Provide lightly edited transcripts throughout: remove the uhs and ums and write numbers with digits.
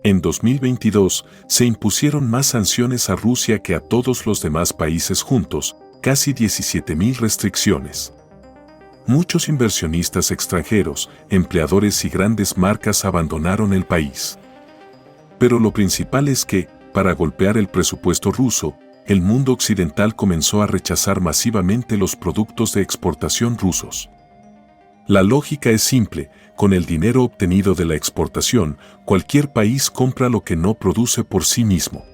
En 2022, se impusieron más sanciones a Rusia que a todos los demás países juntos, casi 17.000 restricciones. Muchos inversionistas extranjeros, empleadores y grandes marcas abandonaron el país. Pero lo principal es que, para golpear el presupuesto ruso, el mundo occidental comenzó a rechazar masivamente los productos de exportación rusos. La lógica es simple: con el dinero obtenido de la exportación, cualquier país compra lo que no produce por sí mismo.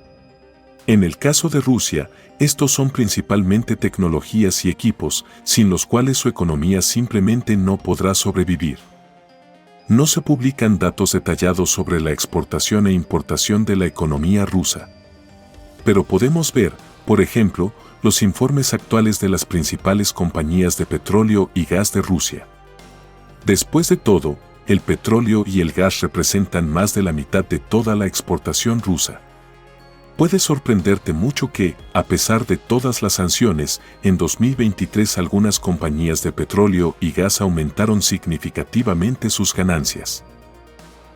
En el caso de Rusia, estos son principalmente tecnologías y equipos, sin los cuales su economía simplemente no podrá sobrevivir. No se publican datos detallados sobre la exportación e importación de la economía rusa. Pero podemos ver, por ejemplo, los informes actuales de las principales compañías de petróleo y gas de Rusia. Después de todo, el petróleo y el gas representan más de la mitad de toda la exportación rusa. Puede sorprenderte mucho que, a pesar de todas las sanciones, en 2023 algunas compañías de petróleo y gas aumentaron significativamente sus ganancias.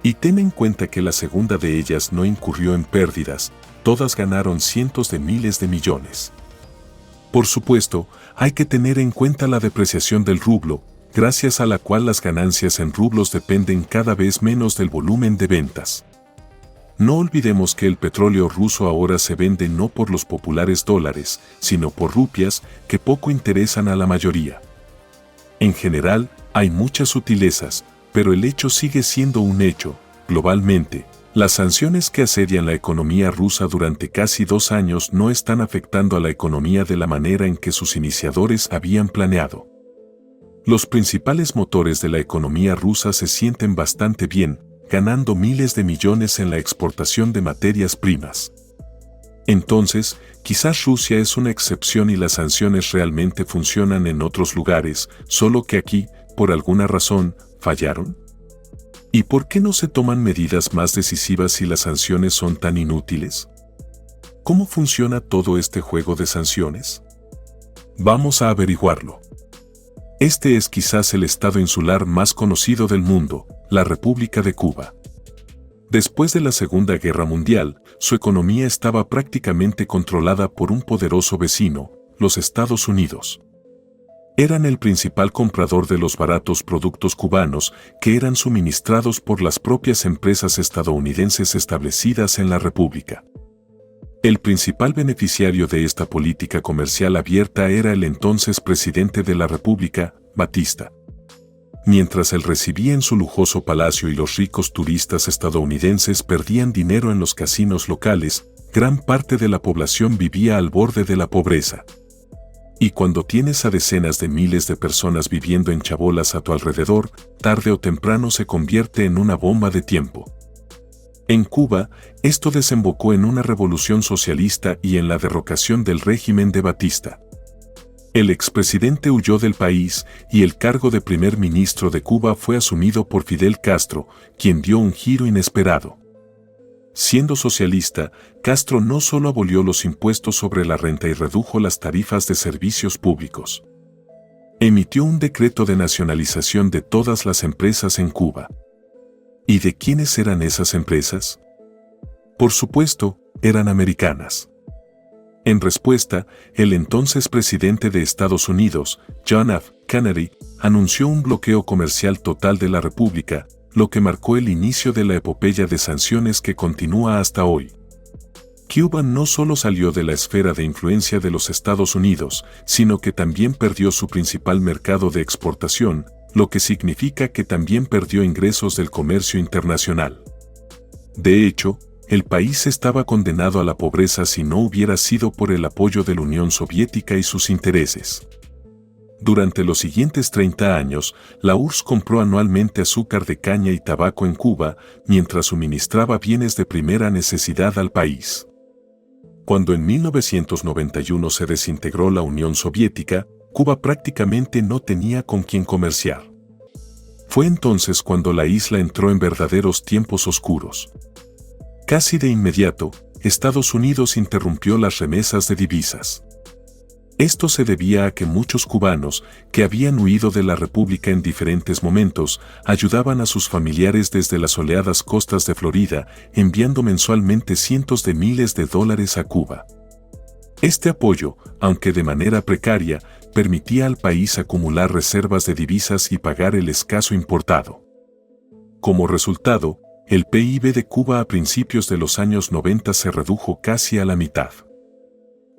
Y ten en cuenta que la segunda de ellas no incurrió en pérdidas, todas ganaron cientos de miles de millones. Por supuesto, hay que tener en cuenta la depreciación del rublo, gracias a la cual las ganancias en rublos dependen cada vez menos del volumen de ventas. No olvidemos que el petróleo ruso ahora se vende no por los populares dólares, sino por rupias, que poco interesan a la mayoría. En general, hay muchas sutilezas, pero el hecho sigue siendo un hecho. Globalmente, las sanciones que asedian la economía rusa durante casi 2 años no están afectando a la economía de la manera en que sus iniciadores habían planeado. Los principales motores de la economía rusa se sienten bastante bien, ganando miles de millones en la exportación de materias primas. Entonces, quizás Rusia es una excepción y las sanciones realmente funcionan en otros lugares, solo que aquí, por alguna razón, fallaron. ¿Y por qué no se toman medidas más decisivas si las sanciones son tan inútiles? ¿Cómo funciona todo este juego de sanciones? Vamos a averiguarlo. Este es quizás el estado insular más conocido del mundo, la República de Cuba. Después de la Segunda Guerra Mundial, su economía estaba prácticamente controlada por un poderoso vecino, los Estados Unidos. Eran el principal comprador de los baratos productos cubanos que eran suministrados por las propias empresas estadounidenses establecidas en la República. El principal beneficiario de esta política comercial abierta era el entonces presidente de la República, Batista. Mientras él residía en su lujoso palacio y los ricos turistas estadounidenses perdían dinero en los casinos locales, gran parte de la población vivía al borde de la pobreza. Y cuando tienes a decenas de miles de personas viviendo en chabolas a tu alrededor, tarde o temprano se convierte en una bomba de tiempo. En Cuba, esto desembocó en una revolución socialista y en la derrocación del régimen de Batista. El expresidente huyó del país y el cargo de primer ministro de Cuba fue asumido por Fidel Castro, quien dio un giro inesperado. Siendo socialista, Castro no solo abolió los impuestos sobre la renta y redujo las tarifas de servicios públicos. Emitió un decreto de nacionalización de todas las empresas en Cuba. ¿Y de quiénes eran esas empresas? Por supuesto, eran americanas. En respuesta, el entonces presidente de Estados Unidos, John F. Kennedy, anunció un bloqueo comercial total de la República, lo que marcó el inicio de la epopeya de sanciones que continúa hasta hoy. Cuba no solo salió de la esfera de influencia de los Estados Unidos, sino que también perdió su principal mercado de exportación, lo que significa que también perdió ingresos del comercio internacional. De hecho, el país estaba condenado a la pobreza si no hubiera sido por el apoyo de la Unión Soviética y sus intereses. Durante los siguientes 30 años, la URSS compró anualmente azúcar de caña y tabaco en Cuba, mientras suministraba bienes de primera necesidad al país. Cuando en 1991 se desintegró la Unión Soviética, Cuba prácticamente no tenía con quién comerciar. Fue entonces cuando la isla entró en verdaderos tiempos oscuros. Casi de inmediato, Estados Unidos interrumpió las remesas de divisas. Esto se debía a que muchos cubanos, que habían huido de la República en diferentes momentos, ayudaban a sus familiares desde las soleadas costas de Florida, enviando mensualmente cientos de miles de dólares a Cuba. Este apoyo, aunque de manera precaria, permitía al país acumular reservas de divisas y pagar el escaso importado. Como resultado, el PIB de Cuba a principios de los años 90 se redujo casi a la mitad.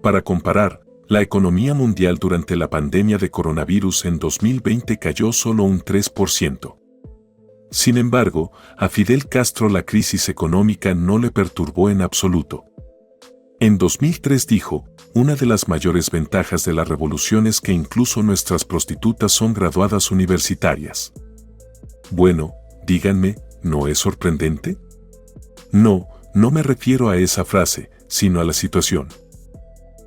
Para comparar, la economía mundial durante la pandemia de coronavirus en 2020 cayó solo un 3%. Sin embargo, a Fidel Castro la crisis económica no le perturbó en absoluto. En 2003 dijo, una de las mayores ventajas de la revolución es que incluso nuestras prostitutas son graduadas universitarias. Bueno, díganme, ¿no es sorprendente? No, no me refiero a esa frase, sino a la situación.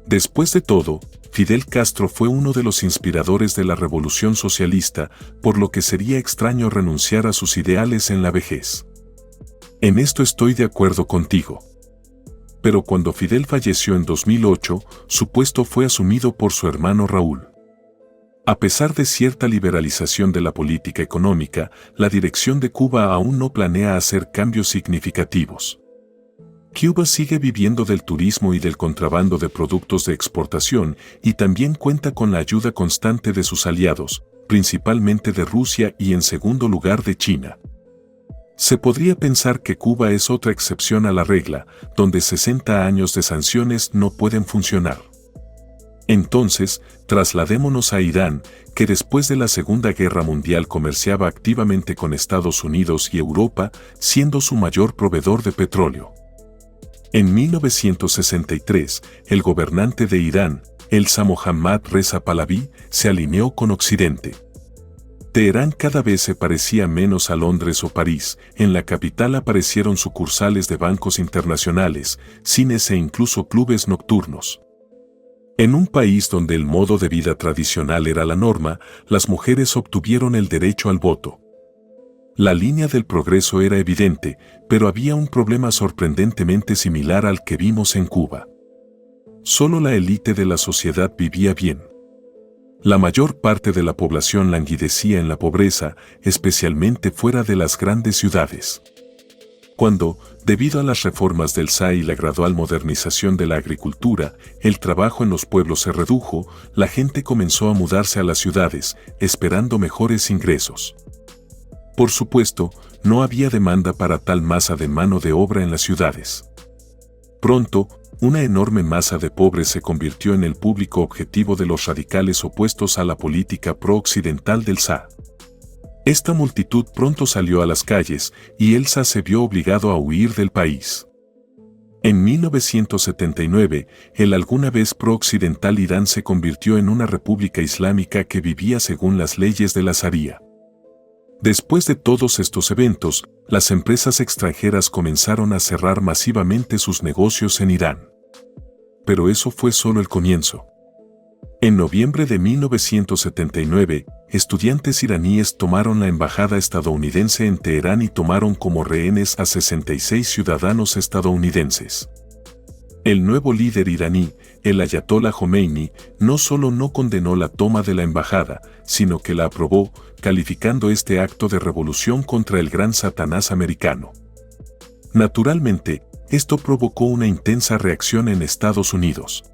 Después de todo, Fidel Castro fue uno de los inspiradores de la revolución socialista, por lo que sería extraño renunciar a sus ideales en la vejez. En esto estoy de acuerdo contigo. Pero cuando Fidel falleció en 2008, su puesto fue asumido por su hermano Raúl. A pesar de cierta liberalización de la política económica, la dirección de Cuba aún no planea hacer cambios significativos. Cuba sigue viviendo del turismo y del contrabando de productos de exportación y también cuenta con la ayuda constante de sus aliados, principalmente de Rusia y en segundo lugar de China. Se podría pensar que Cuba es otra excepción a la regla, donde 60 años de sanciones no pueden funcionar. Entonces, trasladémonos a Irán, que después de la Segunda Guerra Mundial comerciaba activamente con Estados Unidos y Europa, siendo su mayor proveedor de petróleo. En 1963, el gobernante de Irán, el Shah Mohammad Reza Pahlaví, se alineó con Occidente. Teherán cada vez se parecía menos a Londres o París, en la capital aparecieron sucursales de bancos internacionales, cines e incluso clubes nocturnos. En un país donde el modo de vida tradicional era la norma, las mujeres obtuvieron el derecho al voto. La línea del progreso era evidente, pero había un problema sorprendentemente similar al que vimos en Cuba. Solo la élite de la sociedad vivía bien. La mayor parte de la población languidecía en la pobreza, especialmente fuera de las grandes ciudades. Cuando, debido a las reformas del Shah y la gradual modernización de la agricultura, el trabajo en los pueblos se redujo, la gente comenzó a mudarse a las ciudades, esperando mejores ingresos. Por supuesto, no había demanda para tal masa de mano de obra en las ciudades. Pronto, una enorme masa de pobres se convirtió en el público objetivo de los radicales opuestos a la política pro-occidental del Shah. Esta multitud pronto salió a las calles y el Shah se vio obligado a huir del país. En 1979, el alguna vez pro-occidental Irán se convirtió en una república islámica que vivía según las leyes de la Sharía. Después de todos estos eventos, las empresas extranjeras comenzaron a cerrar masivamente sus negocios en Irán. Pero eso fue solo el comienzo. En noviembre de 1979, estudiantes iraníes tomaron la embajada estadounidense en Teherán y tomaron como rehenes a 66 ciudadanos estadounidenses. El nuevo líder iraní, el Ayatollah Jomeini, no solo no condenó la toma de la embajada, sino que la aprobó, calificando este acto de revolución contra el gran Satanás americano. Naturalmente, esto provocó una intensa reacción en Estados Unidos.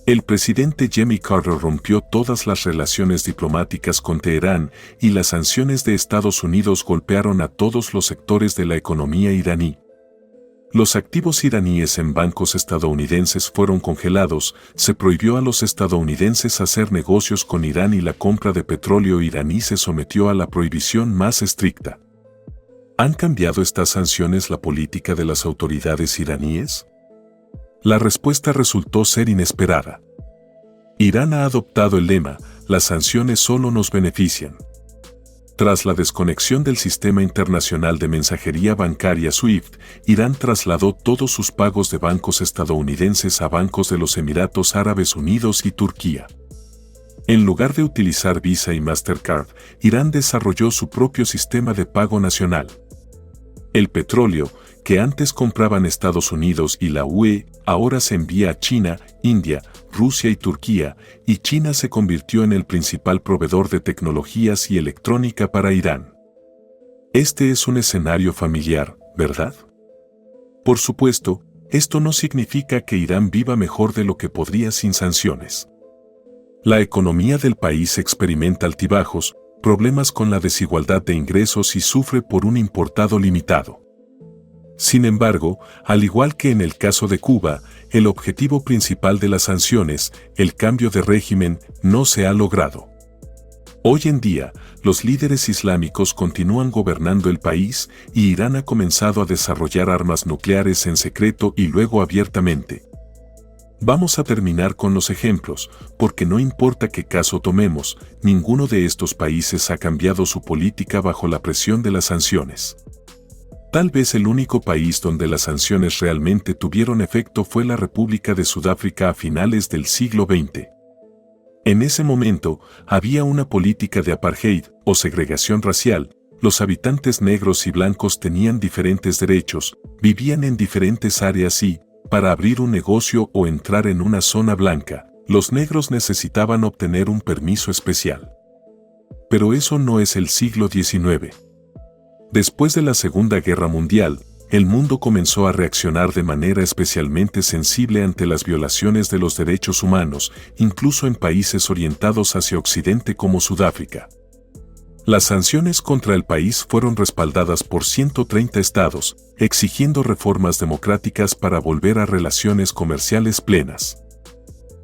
El presidente Jimmy Carter rompió todas las relaciones diplomáticas con Teherán y las sanciones de Estados Unidos golpearon a todos los sectores de la economía iraní. Los activos iraníes en bancos estadounidenses fueron congelados, se prohibió a los estadounidenses hacer negocios con Irán y la compra de petróleo iraní se sometió a la prohibición más estricta. ¿Han cambiado estas sanciones la política de las autoridades iraníes? La respuesta resultó ser inesperada. Irán ha adoptado el lema, las sanciones solo nos benefician. Tras la desconexión del sistema internacional de mensajería bancaria SWIFT, Irán trasladó todos sus pagos de bancos estadounidenses a bancos de los Emiratos Árabes Unidos y Turquía. En lugar de utilizar Visa y Mastercard, Irán desarrolló su propio sistema de pago nacional. El petróleo, que antes compraban Estados Unidos y la UE, ahora se envía a China, India, Rusia y Turquía, y China se convirtió en el principal proveedor de tecnologías y electrónica para Irán. Este es un escenario familiar, ¿verdad? Por supuesto, esto no significa que Irán viva mejor de lo que podría sin sanciones. La economía del país experimenta altibajos, problemas con la desigualdad de ingresos y sufre por un importado limitado. Sin embargo, al igual que en el caso de Cuba, el objetivo principal de las sanciones, el cambio de régimen, no se ha logrado. Hoy en día, los líderes islámicos continúan gobernando el país y Irán ha comenzado a desarrollar armas nucleares en secreto y luego abiertamente. Vamos a terminar con los ejemplos, porque no importa qué caso tomemos, ninguno de estos países ha cambiado su política bajo la presión de las sanciones. Tal vez el único país donde las sanciones realmente tuvieron efecto fue la República de Sudáfrica a finales del siglo XX. En ese momento, había una política de apartheid o segregación racial, los habitantes negros y blancos tenían diferentes derechos, vivían en diferentes áreas y, para abrir un negocio o entrar en una zona blanca, los negros necesitaban obtener un permiso especial. Pero eso no es el siglo XIX. Después de la Segunda Guerra Mundial, el mundo comenzó a reaccionar de manera especialmente sensible ante las violaciones de los derechos humanos, incluso en países orientados hacia Occidente como Sudáfrica. Las sanciones contra el país fueron respaldadas por 130 estados, exigiendo reformas democráticas para volver a relaciones comerciales plenas.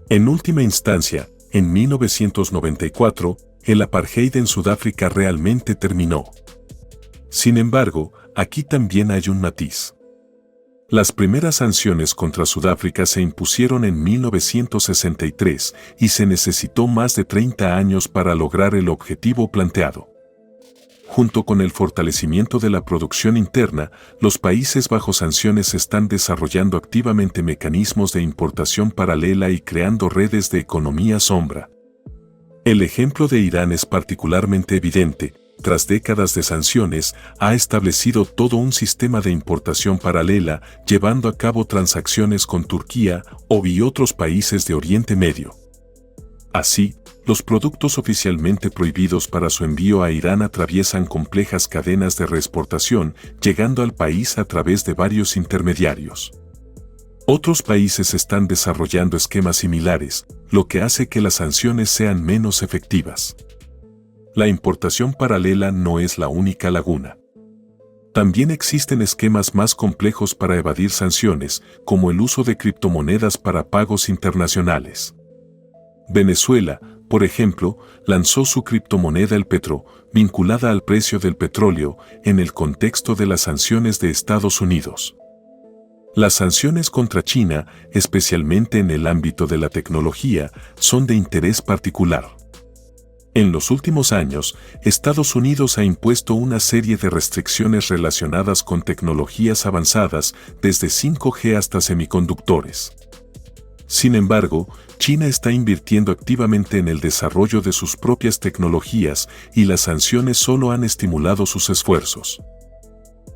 En última instancia, en 1994, el apartheid en Sudáfrica realmente terminó. Sin embargo, aquí también hay un matiz. Las primeras sanciones contra Sudáfrica se impusieron en 1963 y se necesitó más de 30 años para lograr el objetivo planteado. Junto con el fortalecimiento de la producción interna, los países bajo sanciones están desarrollando activamente mecanismos de importación paralela y creando redes de economía sombra. El ejemplo de Irán es particularmente evidente. Tras décadas de sanciones, ha establecido todo un sistema de importación paralela, llevando a cabo transacciones con Turquía y otros países de Oriente Medio. Así, los productos oficialmente prohibidos para su envío a Irán atraviesan complejas cadenas de reexportación, llegando al país a través de varios intermediarios. Otros países están desarrollando esquemas similares, lo que hace que las sanciones sean menos efectivas. La importación paralela no es la única laguna. También existen esquemas más complejos para evadir sanciones, como el uso de criptomonedas para pagos internacionales. Venezuela, por ejemplo, lanzó su criptomoneda el Petro, vinculada al precio del petróleo, en el contexto de las sanciones de Estados Unidos. Las sanciones contra China, especialmente en el ámbito de la tecnología, son de interés particular. En los últimos años, Estados Unidos ha impuesto una serie de restricciones relacionadas con tecnologías avanzadas, desde 5G hasta semiconductores. Sin embargo, China está invirtiendo activamente en el desarrollo de sus propias tecnologías y las sanciones solo han estimulado sus esfuerzos.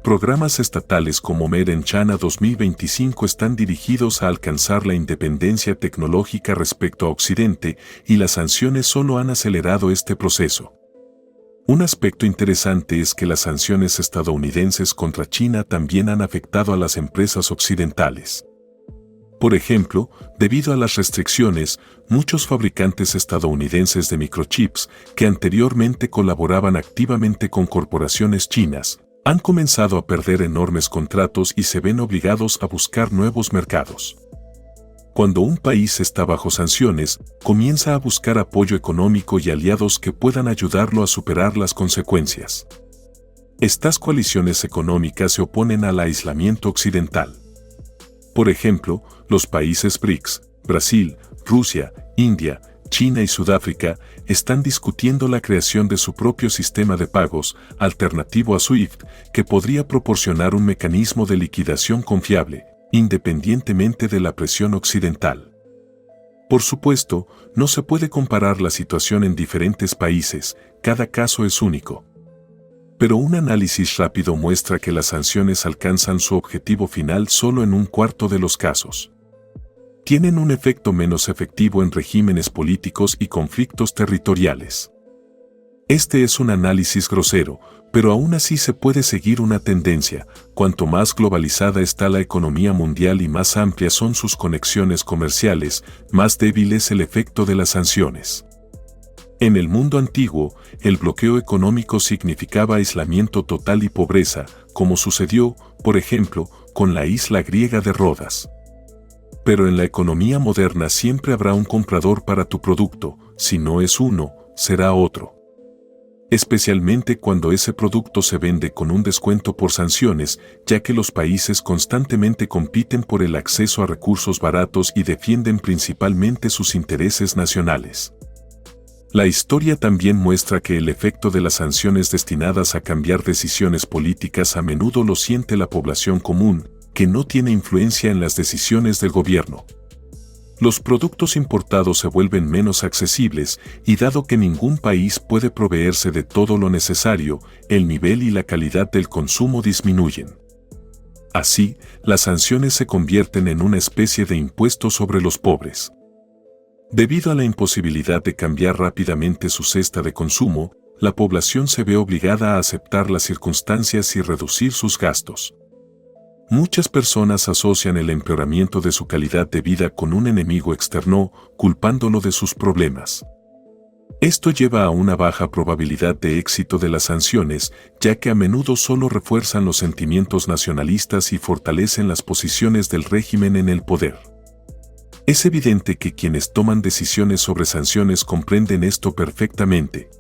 Programas estatales como Made in China 2025 están dirigidos a alcanzar la independencia tecnológica respecto a Occidente y las sanciones solo han acelerado este proceso. Un aspecto interesante es que las sanciones estadounidenses contra China también han afectado a las empresas occidentales. Por ejemplo, debido a las restricciones, muchos fabricantes estadounidenses de microchips, que anteriormente colaboraban activamente con corporaciones chinas, han comenzado a perder enormes contratos y se ven obligados a buscar nuevos mercados. Cuando un país está bajo sanciones, comienza a buscar apoyo económico y aliados que puedan ayudarlo a superar las consecuencias. Estas coaliciones económicas se oponen al aislamiento occidental. Por ejemplo, los países BRICS, Brasil, Rusia, India, China y Sudáfrica están discutiendo la creación de su propio sistema de pagos, alternativo a SWIFT, que podría proporcionar un mecanismo de liquidación confiable, independientemente de la presión occidental. Por supuesto, no se puede comparar la situación en diferentes países, cada caso es único. Pero un análisis rápido muestra que las sanciones alcanzan su objetivo final solo en un cuarto de los casos. Tienen un efecto menos efectivo en regímenes políticos y conflictos territoriales. Este es un análisis grosero, pero aún así se puede seguir una tendencia. Cuanto más globalizada está la economía mundial y más amplias son sus conexiones comerciales, más débil es el efecto de las sanciones. En el mundo antiguo, el bloqueo económico significaba aislamiento total y pobreza, como sucedió, por ejemplo, con la isla griega de Rodas. Pero en la economía moderna siempre habrá un comprador para tu producto, si no es uno, será otro. Especialmente cuando ese producto se vende con un descuento por sanciones, ya que los países constantemente compiten por el acceso a recursos baratos y defienden principalmente sus intereses nacionales. La historia también muestra que el efecto de las sanciones destinadas a cambiar decisiones políticas a menudo lo siente la población común, que no tiene influencia en las decisiones del gobierno. Los productos importados se vuelven menos accesibles y dado que ningún país puede proveerse de todo lo necesario, el nivel y la calidad del consumo disminuyen. Así, las sanciones se convierten en una especie de impuesto sobre los pobres. Debido a la imposibilidad de cambiar rápidamente su cesta de consumo, la población se ve obligada a aceptar las circunstancias y reducir sus gastos. Muchas personas asocian el empeoramiento de su calidad de vida con un enemigo externo, culpándolo de sus problemas. Esto lleva a una baja probabilidad de éxito de las sanciones, ya que a menudo solo refuerzan los sentimientos nacionalistas y fortalecen las posiciones del régimen en el poder. Es evidente que quienes toman decisiones sobre sanciones comprenden esto perfectamente.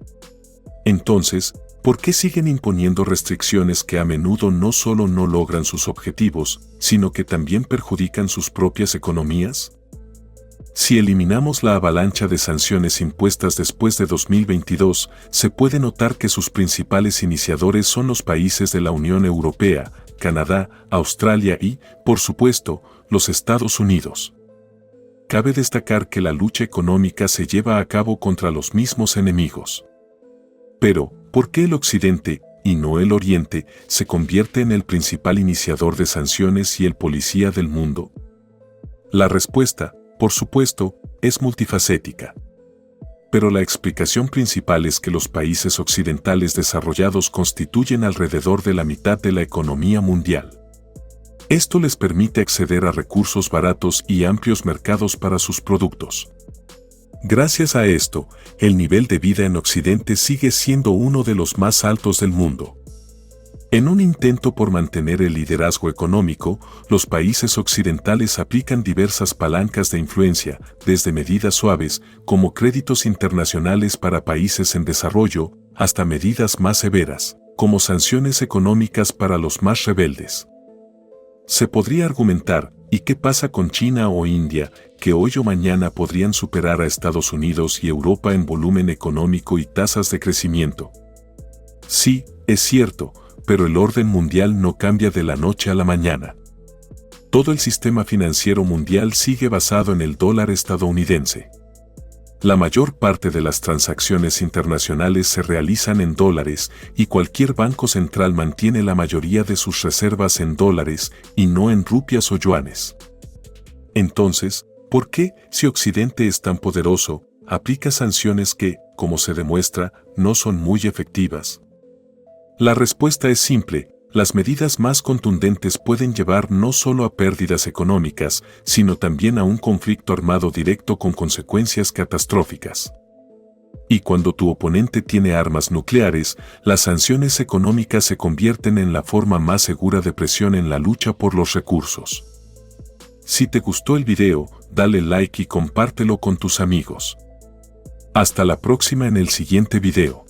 Entonces, ¿por qué siguen imponiendo restricciones que a menudo no solo no logran sus objetivos, sino que también perjudican sus propias economías? Si eliminamos la avalancha de sanciones impuestas después de 2022, se puede notar que sus principales iniciadores son los países de la Unión Europea, Canadá, Australia y, por supuesto, los Estados Unidos. Cabe destacar que la lucha económica se lleva a cabo contra los mismos enemigos. Pero, ¿por qué el Occidente, y no el Oriente, se convierte en el principal iniciador de sanciones y el policía del mundo? La respuesta, por supuesto, es multifacética. Pero la explicación principal es que los países occidentales desarrollados constituyen alrededor de la mitad de la economía mundial. Esto les permite acceder a recursos baratos y amplios mercados para sus productos. Gracias a esto, el nivel de vida en Occidente sigue siendo uno de los más altos del mundo. En un intento por mantener el liderazgo económico, los países occidentales aplican diversas palancas de influencia, desde medidas suaves, como créditos internacionales para países en desarrollo, hasta medidas más severas, como sanciones económicas para los más rebeldes. Se podría argumentar, ¿y qué pasa con China o India, que hoy o mañana podrían superar a Estados Unidos y Europa en volumen económico y tasas de crecimiento? Sí, es cierto, pero el orden mundial no cambia de la noche a la mañana. Todo el sistema financiero mundial sigue basado en el dólar estadounidense. La mayor parte de las transacciones internacionales se realizan en dólares y cualquier banco central mantiene la mayoría de sus reservas en dólares y no en rupias o yuanes. Entonces, ¿por qué, si Occidente es tan poderoso, aplica sanciones que, como se demuestra, no son muy efectivas? La respuesta es simple. Las medidas más contundentes pueden llevar no solo a pérdidas económicas, sino también a un conflicto armado directo con consecuencias catastróficas. Y cuando tu oponente tiene armas nucleares, las sanciones económicas se convierten en la forma más segura de presión en la lucha por los recursos. Si te gustó el video, dale like y compártelo con tus amigos. Hasta la próxima en el siguiente video.